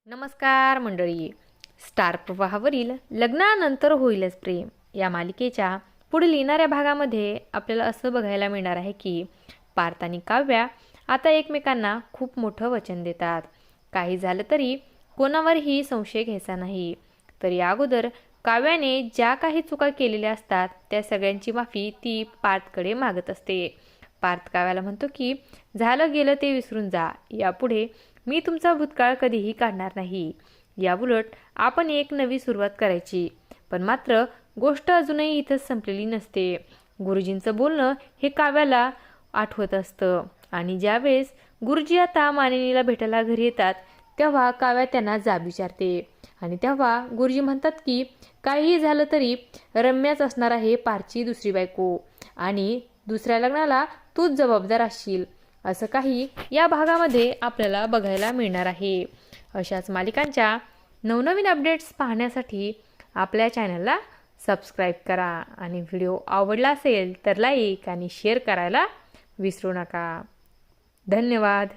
नमस्कार मंडळी. स्टार प्रवाहावरील लग्नानंतर होईलच प्रेम या मालिकेच्या पुढील येणाऱ्या भागामध्ये आपल्याला असं बघायला मिळणार आहे की पार्थ आणि काव्या आता एकमेकांना खूप मोठं वचन देतात. काही झालं तरी कोणावरही संशय घ्यायचा नाही. तर या अगोदर काव्याने ज्या काही चुका केलेल्या असतात त्या सगळ्यांची माफी ती पार्थकडे मागत असते. पार्थ काव्याला म्हणतो की झालं गेलं ते विसरून जा, यापुढे मी तुमचा भूतकाळ कधीही काढणार नाही. याउलट आपण एक नवी सुरुवात करायची. पण मात्र गोष्ट अजूनही इथंच संपलेली नसते. गुरुजींचं बोलणं हे काव्याला आठवत असतं आणि ज्यावेळेस गुरुजी आता मानिनीला भेटायला घरी येतात तेव्हा काव्या त्यांना जाब विचारते आणि तेव्हा गुरुजी म्हणतात की काहीही झालं तरी रम्याच असणार आहे पारची दुसरी बायको आणि दुसऱ्या लग्नाला तूच जबाबदार असशील. असं काही या भागामध्ये आपल्याला बघायला मिळणार आहे. अशाच मालिकांच्या नवनवीन अपडेट्स पाहण्यासाठी आपल्या चॅनलला सबस्क्राईब करा आणि व्हिडिओ आवडला असेल तर लाईक आणि शेअर करायला विसरू नका. धन्यवाद.